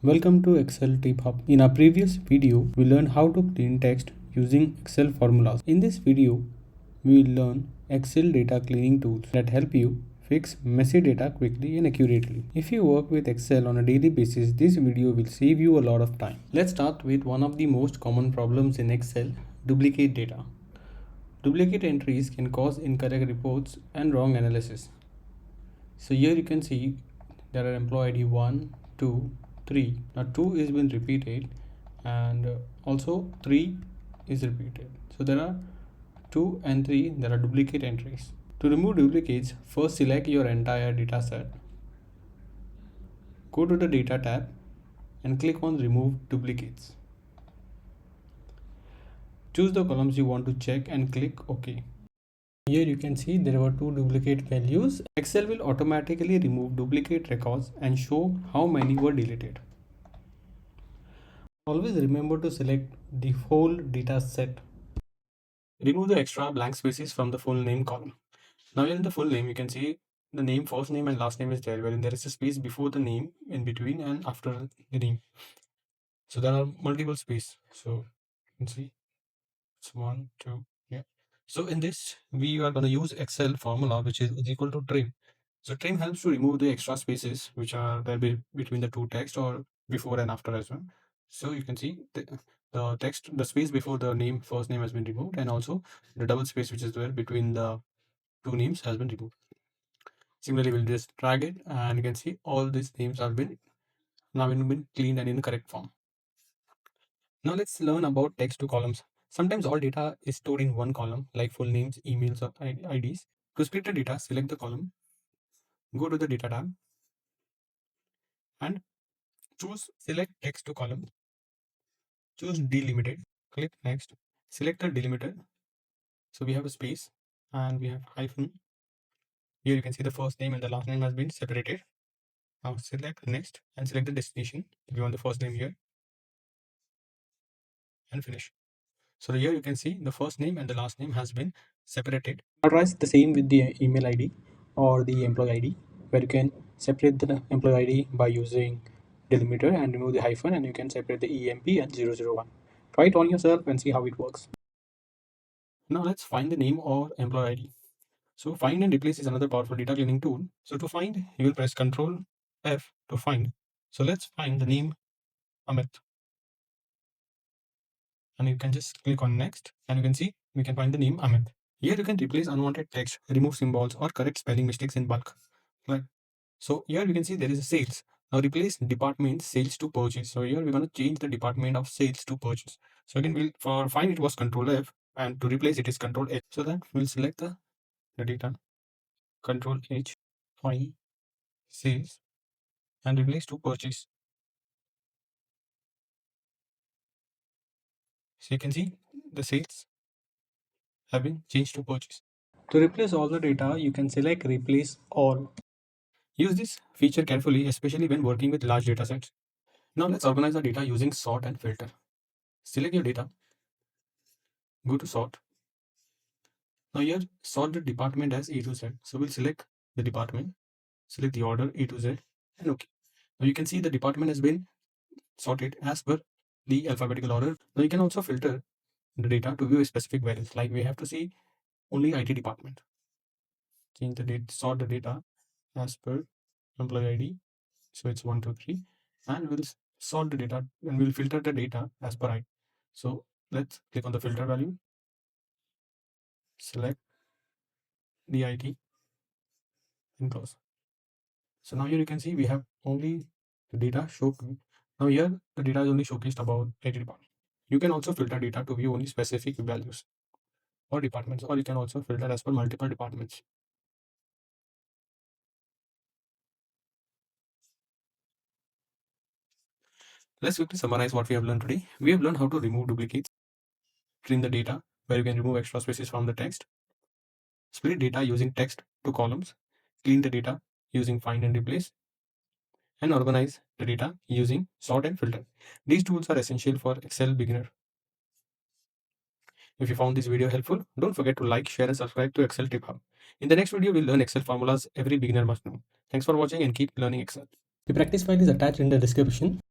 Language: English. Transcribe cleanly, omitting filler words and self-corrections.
Welcome to Excel Tip Hub. In our previous video, we learned how to clean text using Excel formulas. In this video, we will learn Excel data cleaning tools that help you fix messy data quickly and accurately. If you work with Excel on a daily basis, this video will save you a lot of time. Let's start with one of the most common problems in Excel, duplicate data. Duplicate entries can cause incorrect reports and wrong analysis. So here you can see there are employee ID 1, 2, 3. Now 2 is been repeated and also 3 is repeated. So there are 2 and 3, there are duplicate entries. To remove duplicates, first select your entire data set. Go to the data tab and click on remove duplicates. Choose the columns you want to check and click OK. Here you can see there were two duplicate values. Excel will automatically remove duplicate records and show how many were deleted. Always remember to select the whole data set. Remove the extra blank spaces from the full name column. Now here in the full name you can see the name, first name and last name is there, wherein there is a space before the name, in between and after the name. So there are multiple space. So you can see it's 1, 2, yeah. So in this we are going to use Excel formula which is equal to trim. So trim helps to remove the extra spaces which are there between the two text or before and after as well. So you can see the text, the space before the name, first name has been removed, and also the double space which is there between the two names has been removed. Similarly, we'll just drag it and you can see all these names have been now been cleaned and in the correct form. Now let's learn about text to columns. Sometimes all data is stored in one column like full names, emails or IDs. To split the data, select the column, go to the data tab and choose select text to column, choose delimited, click next, select the delimiter. So we have a space and we have hyphen. Here you can see the first name and the last name has been separated. Now select next and select the destination. We want the first name here and finish. So here you can see the first name and the last name has been separated. Otherwise, the same with the email ID or the employee ID, where you can separate the employee ID by using delimiter and remove the hyphen, and you can separate the EMP and 001. Try it on yourself and see how it works. Now let's find the name or employee ID. So find and replace is another powerful data cleaning tool. So to find, you will press Ctrl F to find. So let's find the name Amit. And you can just click on next and you can see we can find the name Amit. Here you can replace unwanted text, remove symbols or correct spelling mistakes in bulk. Right. So here we can see there is a sales. Now replace department sales to purchase. So here we're going to change the department of sales to purchase. So again, we'll for find it was Control F and to replace it is Control H. So that we'll select the data, Control H, find sales and replace to purchase. So you can see the sales have been changed to purchase. To replace all the data, you can select replace all. Use this feature carefully, especially when working with large data sets. Now let's organize the data using sort and filter. Select your data, go to sort. Now here sort the department as A to Z. So we'll select the department, select the order A to Z and OK. Now you can see the department has been sorted as per the alphabetical order. Now you can also filter the data to view specific values, like we have to see only IT department. Change the date, sort the data as per employee ID. So it's 1, 2, 3, and we'll sort the data and we'll filter the data as per ID. So let's click on the filter value, select the IT and close. So now here you can see we have only the data show. Now here the data is only showcased about IT department. You can also filter data to view only specific values or departments, or you can also filter as per multiple departments. Let's quickly summarize what we have learned today. We have learned how to remove duplicates, trim the data where you can remove extra spaces from the text, split data using text to columns, clean the data using find and replace, and organize the data using sort and filter. These tools are essential for Excel beginner. If you found this video helpful, don't forget to like, share and subscribe to Excel Tip Hub. In the next video, we'll learn Excel formulas every beginner must know. Thanks for watching and keep learning Excel. The practice file is attached in the description.